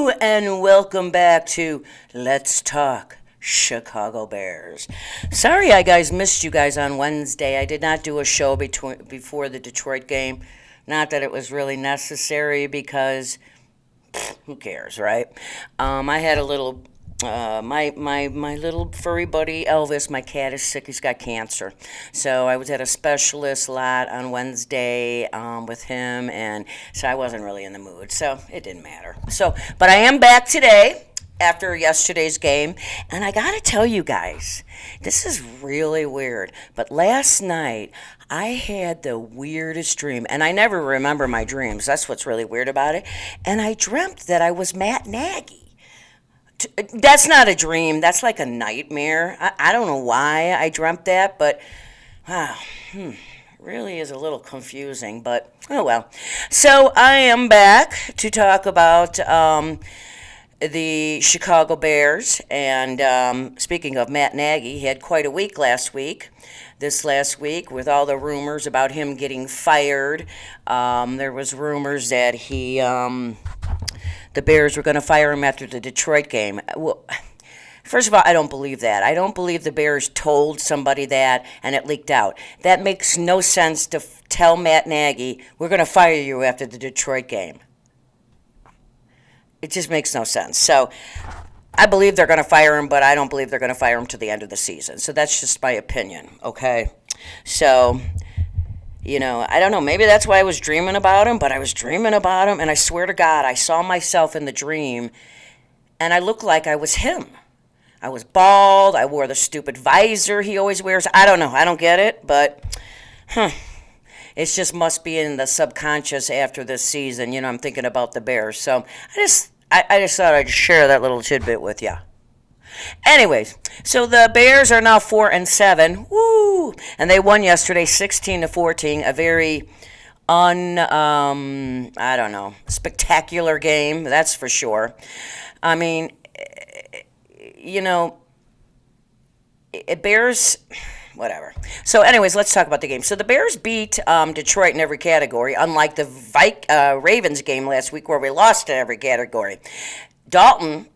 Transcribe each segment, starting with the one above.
And welcome back to Let's Talk Chicago Bears. Sorry I guys missed you guys on Wednesday. I did not do a show before the Detroit game. Not that it was really necessary because who cares, right? I had a little my little furry buddy Elvis, my cat is sick. He's got cancer, so I was at a specialist lot on Wednesday with him, and so I wasn't really in the mood. So it didn't matter. But I am back today after yesterday's game, and I gotta tell you guys, this is really weird. But last night I had the weirdest dream, and I never remember my dreams. That's what's really weird about it. And I dreamt that I was Matt Nagy. That's not a dream. That's like a nightmare. I don't know why I dreamt that, but wow, really is a little confusing, but oh well. So I am back to talk about the Chicago Bears, and speaking of Matt Nagy, he had quite a week this last week with all the rumors about him getting fired. There was rumors that the Bears were going to fire him after the Detroit game. Well, first of all, I don't believe that. I don't believe the Bears told somebody that and it leaked out. That makes no sense to tell Matt Nagy, we're going to fire you after the Detroit game. It just makes no sense. So I believe they're going to fire him, but I don't believe they're going to fire him to the end of the season. So that's just my opinion, okay? So, I don't know. Maybe that's why I was dreaming about him, but I was dreaming about him, and I swear to God, I saw myself in the dream, and I looked like I was him. I was bald. I wore the stupid visor he always wears. I don't know. I don't get it, but, it just must be in the subconscious after this season. I'm thinking about the Bears. So I just thought I'd share that little tidbit with you. Anyways, so the Bears are now 4-7. Woo! And they won yesterday 16-14. A very spectacular game, that's for sure. I mean, Bears, whatever. So anyways, let's talk about the game. So the Bears beat Detroit in every category, unlike the Ravens game last week where we lost in every category. Dalton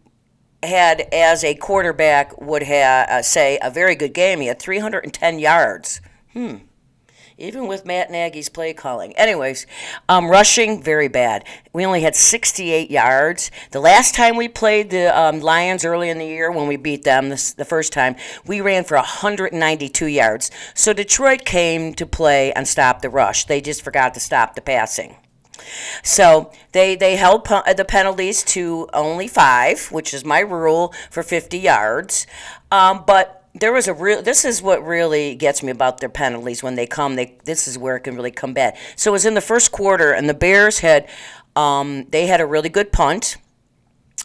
had, as a quarterback would say, a very good game. He had 310 yards. Even with Matt Nagy's play calling. Anyways, rushing, very bad. We only had 68 yards. The last time we played the Lions early in the year, when we beat them the first time, we ran for 192 yards. So Detroit came to play and stop the rush. They just forgot to stop the passing. So they held the penalties to only 5, which is my rule for 50 yards. But there was this is what really gets me about their penalties when they come. This is where it can really come bad. So it was in the first quarter, and the Bears had a really good punt.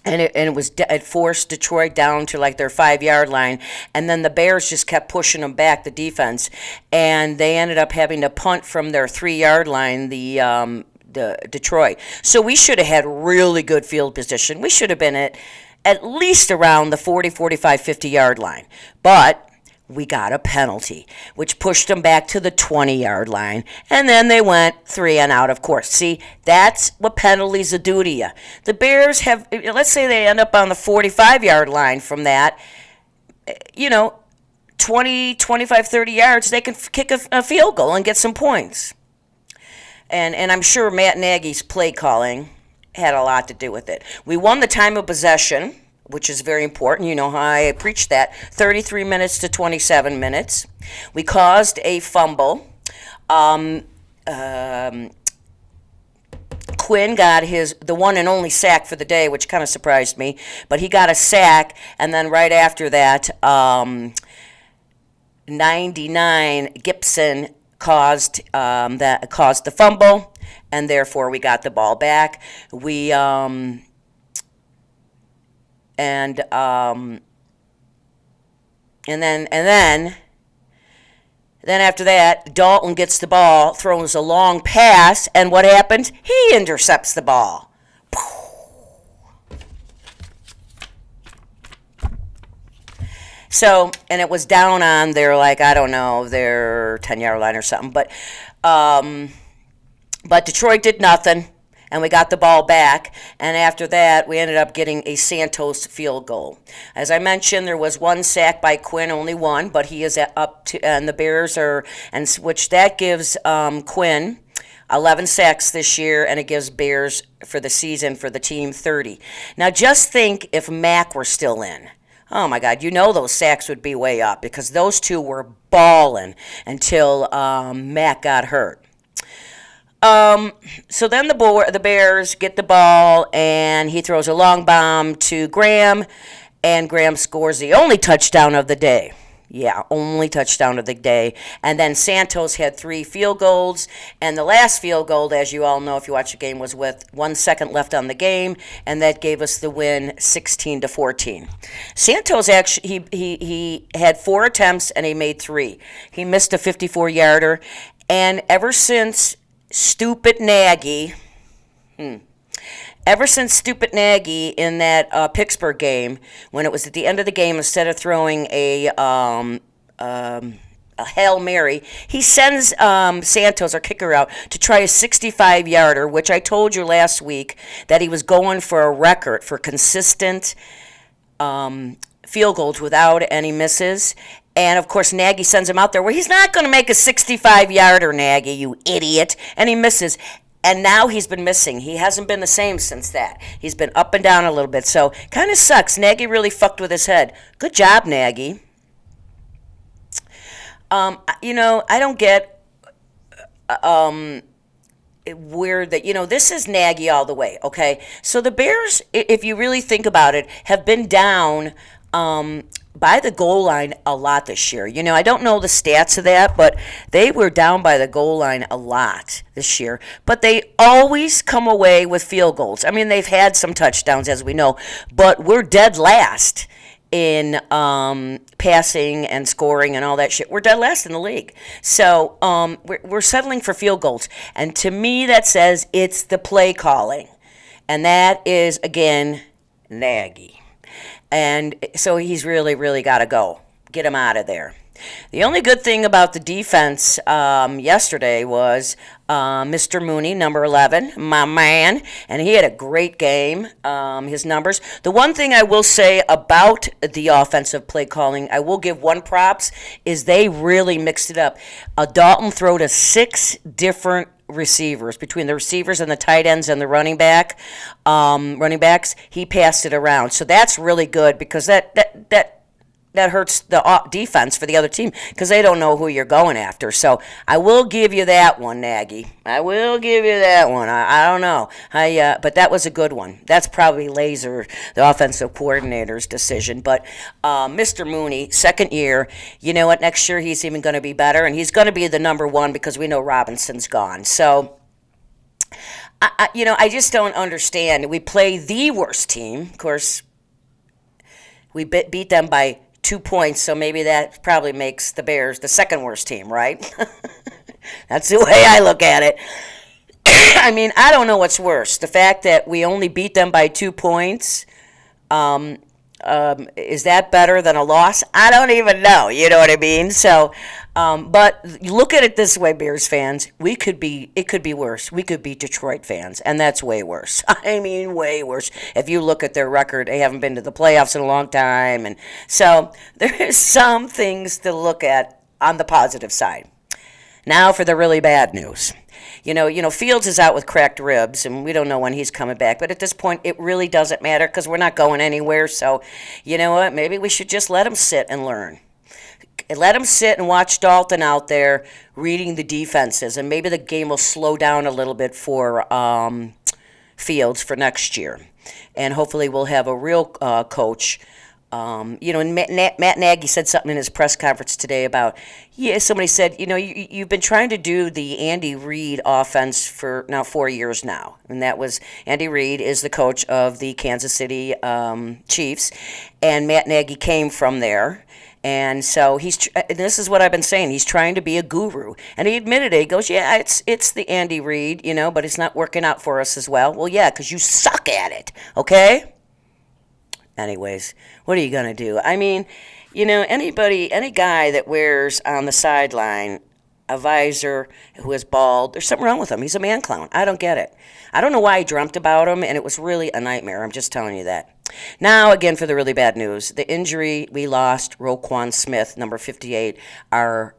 And it forced Detroit down to like their 5-yard line, and then the Bears just kept pushing them back, the defense, and they ended up having to punt from their 3-yard line, the Detroit. So we should have had really good field position. We should have been at least around the 40, 45, 50-yard line. But we got a penalty, which pushed them back to the 20-yard line. And then they went 3 and out, of course. See, that's what penalties do to you. The Bears have, let's say they end up on the 45-yard line from that, 20, 25, 30 yards, they can kick a field goal and get some points. And I'm sure Matt Nagy's play calling had a lot to do with it. We won the time of possession, which is very important. You know how I preach that. 33 minutes to 27 minutes. We caused a fumble. Quinn got the one and only sack for the day, which kind of surprised me. But he got a sack, and then right after that, 99 Gibson caused the fumble, and therefore we got the ball back. We and then after that, Dalton gets the ball, throws a long pass, and what happens? He intercepts the ball. So, and it was down on their, their 10-yard line or something. But Detroit did nothing. and we got the ball back. And after that, we ended up getting a Santos field goal. As I mentioned, there was one sack by Quinn, only one, but he is up to, and the Bears are, and which that gives Quinn 11 sacks this year, and it gives Bears for the season for the team 30. Now, just think if Mac were still in. Oh my God, you know those sacks would be way up because those two were balling until Mac got hurt. So then the Bears get the ball, and he throws a long bomb to Graham, and Graham scores the only touchdown of the day. Yeah, only touchdown of the day. And then Santos had 3 field goals, and the last field goal, as you all know if you watch the game, was with 1 second left on the game, and that gave us the win 16-14. Santos actually he had 4 attempts and he made 3. He missed a 54-yarder, and ever since stupid Nagy in that Pittsburgh game, when it was at the end of the game, instead of throwing a Hail Mary, he sends Santos, our kicker, out to try a 65-yarder, which I told you last week that he was going for a record for consistent field goals without any misses. And, of course, Nagy sends him out there where he's not going to make a 65-yarder, Nagy, you idiot. And he misses. And now he's been missing. He hasn't been the same since that. He's been up and down a little bit. So, kind of sucks. Nagy really fucked with his head. Good job, Nagy. I don't get where that, this is Nagy all the way, okay? So the Bears, if you really think about it, have been down by the goal line a lot this year. I don't know the stats of that, but they were down by the goal line a lot this year. But they always come away with field goals. I mean, they've had some touchdowns, as we know, but we're dead last in passing and scoring and all that shit. We're dead last in the league. So we're settling for field goals. And to me, that says it's the play calling. And that is, again, Nagy. And so he's really, really got to go. Get him out of there. The only good thing about the defense yesterday was Mr. Mooney, number 11, my man, and he had a great game, his numbers. The one thing I will say about the offensive play calling, I will give one props, is they really mixed it up. Dalton threw to 6 different receivers, between the receivers and the tight ends and the running backs. He passed it around, so that's really good because that hurts the defense for the other team because they don't know who you're going after. So I will give you that one, Nagy. I will give you that one. I don't know, but that was a good one. That's probably Laser, the offensive coordinator's decision. But Mr. Mooney, second year, you know what? Next year he's even going to be better, and he's going to be the number 1 because we know Robinson's gone. So. I just don't understand. We play the worst team. Of course, we beat them by 2 points, so maybe that probably makes the Bears the second worst team, right? That's the way I look at it. I mean, I don't know what's worse. The fact that we only beat them by 2 points, is that better than a loss? I don't even know. You know what I mean? So, but look at it this way, Bears fans. It could be worse. We could be Detroit fans, and that's way worse. I mean, way worse. If you look at their record, they haven't been to the playoffs in a long time, and so there's some things to look at on the positive side. Now for the really bad news. Fields is out with cracked ribs, and we don't know when he's coming back. But at this point, it really doesn't matter because we're not going anywhere. So, you know what? Maybe we should just let him sit and learn. Let him sit and watch Dalton out there reading the defenses, and maybe the game will slow down a little bit for Fields for next year. And hopefully we'll have a real coach. And Matt Nagy said something in his press conference today about, somebody said, you've been trying to do the Andy Reid offense for now 4 years now. And that was, Andy Reid is the coach of the Kansas City Chiefs, and Matt Nagy came from there. And so this is what I've been saying. He's trying to be a guru. And he admitted it. He goes, it's the Andy Reid, but it's not working out for us as well. Well, yeah, because you suck at it, okay? Anyways, what are you going to do? I mean, any guy that wears on the sideline advisor who is bald. There's something wrong with him. He's a man clown. I don't get it. I don't know why I dreamt about him, and it was really a nightmare. I'm just telling you that. Now, again, for the really bad news. The injury, we lost Roquan Smith, number 58, our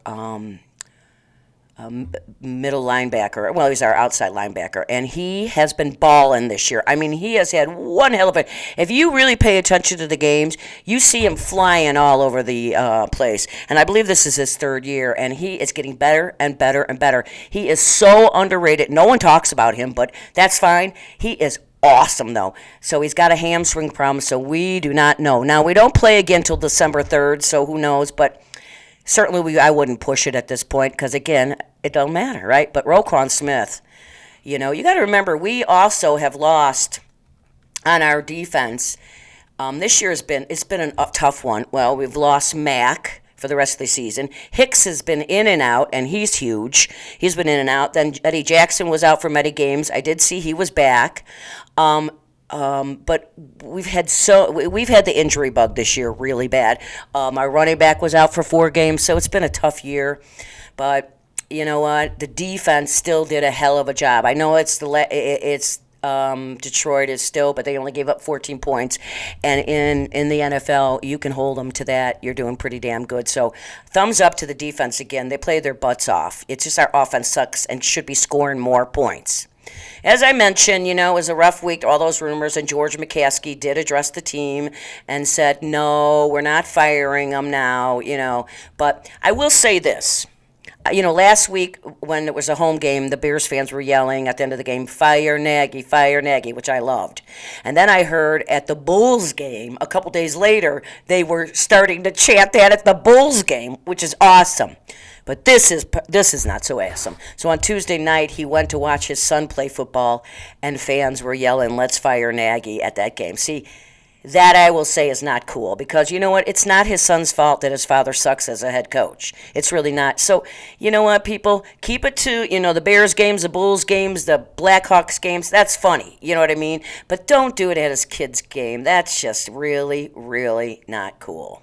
middle linebacker. Well, he's our outside linebacker, and he has been balling this year. I mean, he has had one hell of a. If you really pay attention to the games, you see him flying all over the place. And I believe this is his third year, and he is getting better and better and better. He is so underrated. No one talks about him, but that's fine. He is awesome, though. So he's got a hamstring problem, so we do not know. Now, we don't play again until December 3rd, so who knows, but certainly I wouldn't push it at this point because, again, it don't matter, right? But Roquan Smith, you got to remember, we also have lost on our defense. This year it's been a tough one. Well, we've lost Mack for the rest of the season. Hicks has been in and out, and he's huge. He's been in and out. Then Eddie Jackson was out for many games. I did see he was back. But we've had the injury bug this year really bad. Our running back was out for 4 games, so it's been a tough year. But you know what? The defense still did a hell of a job. I know it's Detroit is still, but they only gave up 14 points. And in the NFL, you can hold them to that. You're doing pretty damn good. So thumbs up to the defense again. They played their butts off. It's just our offense sucks and should be scoring more points. As I mentioned, it was a rough week, all those rumors, and George McCaskey did address the team and said, no, we're not firing them now, But I will say this. Last week when it was a home game, the Bears fans were yelling at the end of the game, fire Nagy, which I loved. And then I heard at the Bulls game, a couple days later, they were starting to chant that at the Bulls game, which is awesome. But this is not so awesome. So on Tuesday night, he went to watch his son play football, and fans were yelling, let's fire Nagy at that game. See, that I will say is not cool because you know what? It's not his son's fault that his father sucks as a head coach. It's really not. So, you know what, people? Keep it to, the Bears games, the Bulls games, the Blackhawks games. That's funny. You know what I mean? But don't do it at his kid's game. That's just really, really not cool.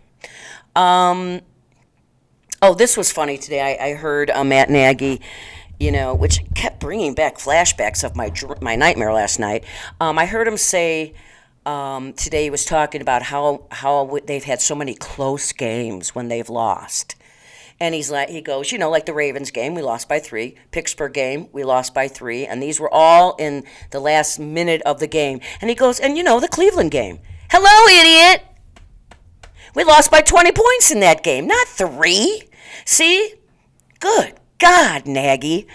This was funny today. I heard Matt Nagy, which kept bringing back flashbacks of my nightmare last night. I heard him say today he was talking about how they've had so many close games when they've lost. And he goes, like the Ravens game, we lost by 3. Pittsburgh game, we lost by 3. And these were all in the last minute of the game. And he goes, and the Cleveland game. Hello, idiot! We lost by 20 points in that game, not 3. See? Good God, Nagy.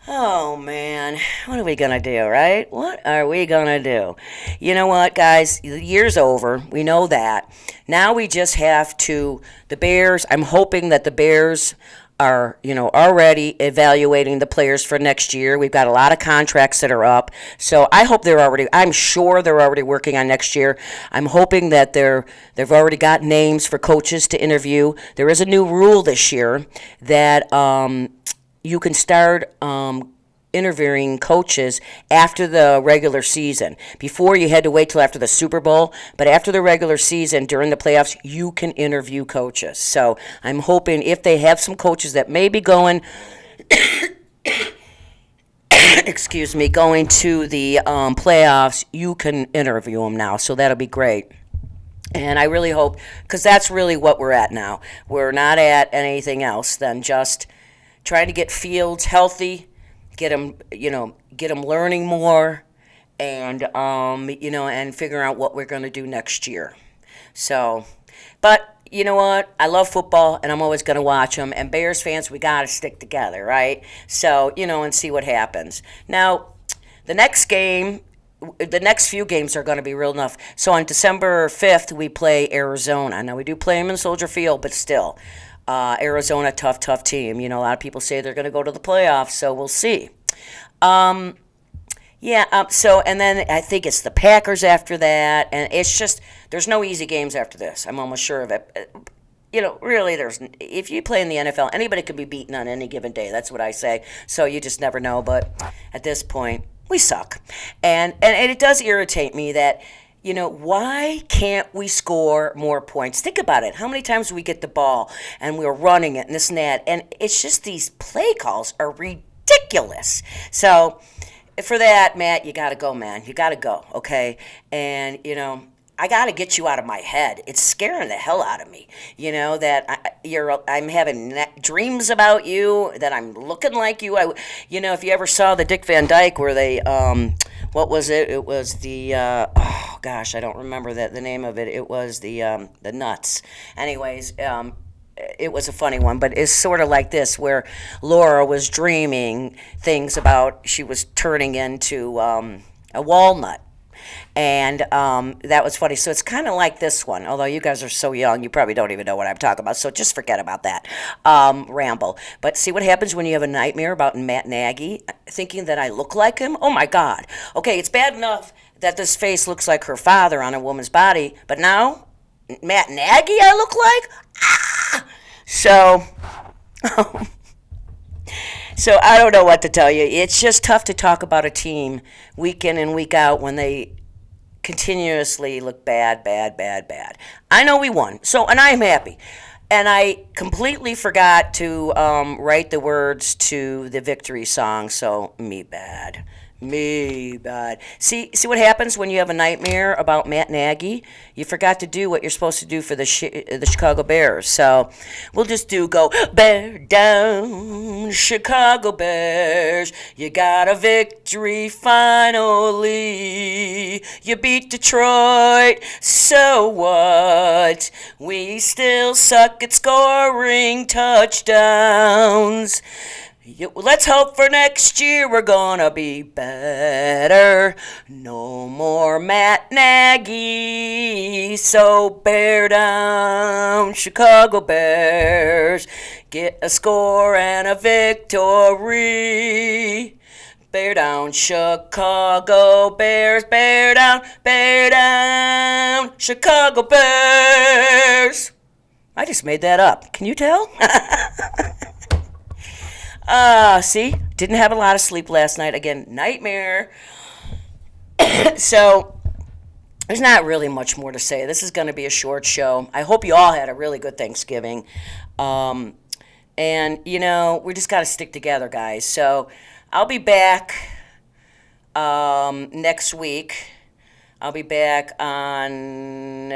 Oh, man. What are we going to do, right? What are we going to do? You know what, guys? The year's over. We know that. Now we just have to, the Bears, I'm hoping that the Bears are, already evaluating the players for next year. We've got a lot of contracts that are up. So I'm sure they're already working on next year. I'm hoping that they've already got names for coaches to interview. There is a new rule this year that you can start interviewing coaches after the regular season. Before, you had to wait till after the Super Bowl, but after the regular season, during the playoffs, you can interview coaches. So I'm hoping if they have some coaches that may be going, going to the playoffs, you can interview them now. So that'll be great. And I really hope, because that's really what we're at now. We're not at anything else than just trying to get Fields healthy, get them learning more, and and figuring out what we're going to do next year. So, but you know what? I love football, and I'm always going to watch them. And Bears fans, we got to stick together, right? So, and see what happens. Now, the next few games are going to be real enough. So on December 5th, we play Arizona. Now, we do play them in Soldier Field, but still. Arizona, tough team. A lot of people say they're going to go to the playoffs, so we'll see. And then I think it's the Packers after that, and it's just, there's no easy games after this. I'm almost sure of it. Really, if you play in the NFL, anybody could be beaten on any given day. That's what I say. So you just never know, but at this point, we suck. And it does irritate me that, Why can't we score more points? Think about it. How many times do we get the ball and we're running it and this and that? And it's just these play calls are ridiculous. So for that, Matt, you got to go, man. You got to go, okay? And, I got to get you out of my head. It's scaring the hell out of me. That I'm having dreams about you, that I'm looking like you. If you ever saw the Dick Van Dyke where they, what was it? It was the, oh gosh, I don't remember the name of it. It was the Nuts. Anyways, it was a funny one, but it's sort of like this, where Laura was dreaming things about she was turning into a walnut. And that was funny. So it's kind of like this one, although you guys are so young, you probably don't even know what I'm talking about. So just forget about that ramble. But see what happens when you have a nightmare about Matt Nagy, thinking that I look like him? Oh, my God. Okay, it's bad enough that this face looks like her father on a woman's body, but now Matt Nagy I look like? Ah! So... So I don't know what to tell you. It's just tough to talk about a team week in and week out when they continuously look bad, bad, bad, bad. I know we won, and I'm happy. And I completely forgot to write the words to the victory song, so me bad. Me bad. See what happens when you have a nightmare about Matt Nagy? You forgot to do what you're supposed to do for the Chicago Bears. So we'll just go bear down, Chicago Bears. You got a victory finally. You beat Detroit, so what? We still suck at scoring touchdowns. Let's hope for next year we're gonna be better. No more Matt Nagy. So bear down, Chicago Bears. Get a score and a victory. Bear down, Chicago Bears. Bear down, Chicago Bears. I just made that up. Can you tell? See, didn't have a lot of sleep last night. Again, nightmare. So, there's not really much more to say. This is going to be a short show. I hope you all had a really good Thanksgiving. And, we just got to stick together, guys. So, I'll be back next week. I'll be back on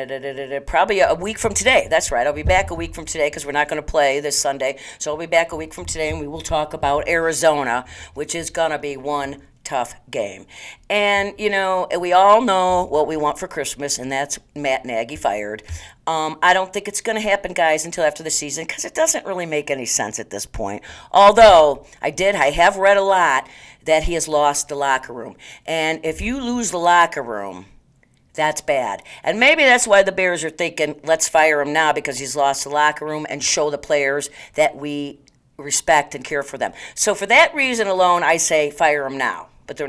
probably a week from today. That's right. I'll be back a week from today because we're not going to play this Sunday. So I'll be back a week from today, and we will talk about Arizona, which is going to be one tough game. And, we all know what we want for Christmas, and that's Matt Nagy fired. I don't think it's going to happen, guys, until after the season because it doesn't really make any sense at this point. Although I have read a lot that he has lost the locker room. And if you lose the locker room, that's bad. And maybe that's why the Bears are thinking, let's fire him now because he's lost the locker room and show the players that we respect and care for them. So for that reason alone, I say fire him now. But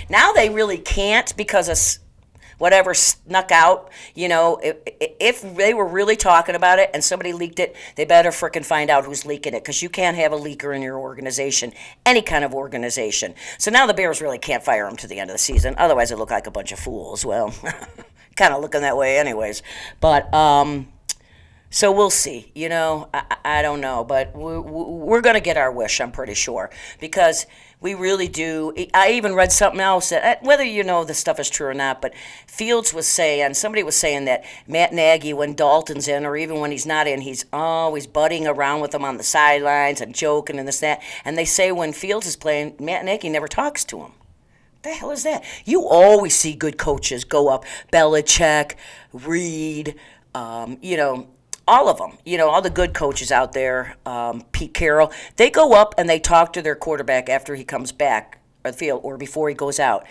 now they really can't because of whatever snuck out. If they were really talking about it and somebody leaked it, they better frickin' find out who's leaking it because you can't have a leaker in your organization, any kind of organization. So now the Bears really can't fire him to the end of the season. Otherwise, they look like a bunch of fools. Well, kind of looking that way anyways. But, so we'll see. I don't know. But we're going to get our wish, I'm pretty sure. Because we really do. I even read something else, that, whether this stuff is true or not, but somebody was saying that Matt Nagy, when Dalton's in, or even when he's not in, he's always butting around with him on the sidelines and joking and this, that. And they say when Fields is playing, Matt Nagy never talks to him. What the hell is that? You always see good coaches go up. Belichick, Reed, all of them, all the good coaches out there, Pete Carroll, they go up and they talk to their quarterback after he comes back or the field or before he goes out.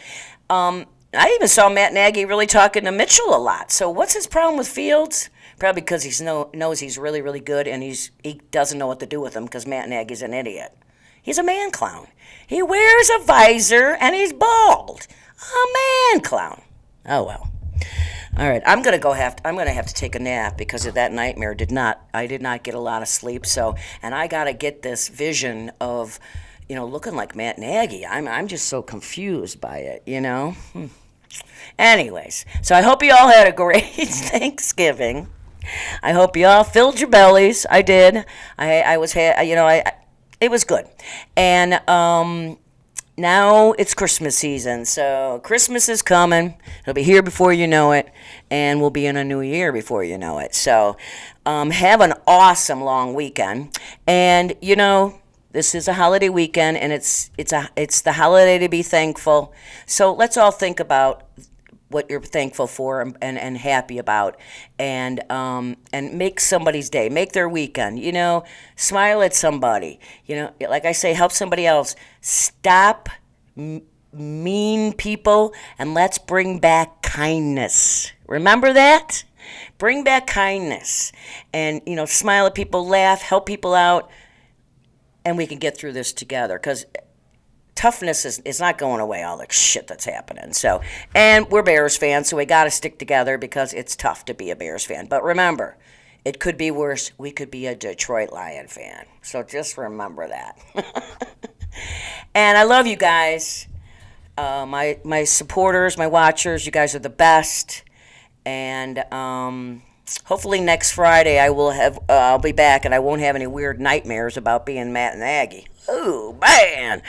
I even saw Matt Nagy really talking to Mitchell a lot. So what's his problem with Fields? Probably because he knows he's really, really good and he doesn't know what to do with him because Matt Nagy's an idiot. He's a man clown. He wears a visor and he's bald. A man clown. Oh, well. All right, I'm gonna have to take a nap because of that nightmare. I did not get a lot of sleep. So, and I gotta get this vision of, looking like Matt Nagy. I'm just so confused by it. Anyways, so I hope you all had a great Thanksgiving. I hope you all filled your bellies. I did. I was, it was good. And now it's Christmas season. So Christmas is coming. It'll be here before you know it. And we'll be in a new year before you know it. So have an awesome long weekend. And, this is a holiday weekend, and it's the holiday to be thankful. So let's all think about what you're thankful for and happy about, and make somebody's day, make their weekend. Smile at somebody. Like I say, help somebody else. Stop mean people, and let's bring back kindness. Remember that? Bring back kindness, and smile at people, laugh, help people out, and we can get through this together. Because toughness is not going away, all the shit that's happening. So, and we're Bears fans, so we got to stick together because it's tough to be a Bears fan. But remember, it could be worse. We could be a Detroit Lion fan. So just remember that. And I love you guys, my supporters, my watchers. You guys are the best. And hopefully next Friday I'll be back, and I won't have any weird nightmares about being Matt and Nagy. Oh, man,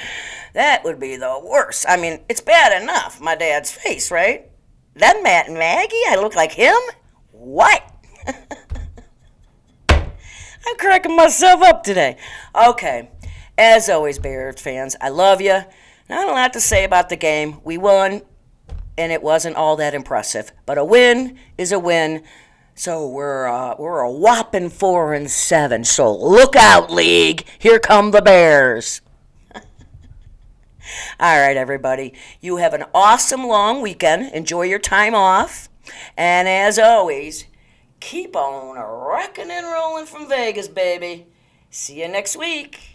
that would be the worst. I mean, it's bad enough, my dad's face, right? That Matt and Maggie, I look like him? What? I'm cracking myself up today. Okay, as always, Bears fans, I love you. Not a lot to say about the game. We won, and it wasn't all that impressive. But a win is a win. So we're a whopping 4-7. So look out, league. Here come the Bears. All right, everybody. You have an awesome long weekend. Enjoy your time off. And as always, keep on rocking and rolling from Vegas, baby. See you next week.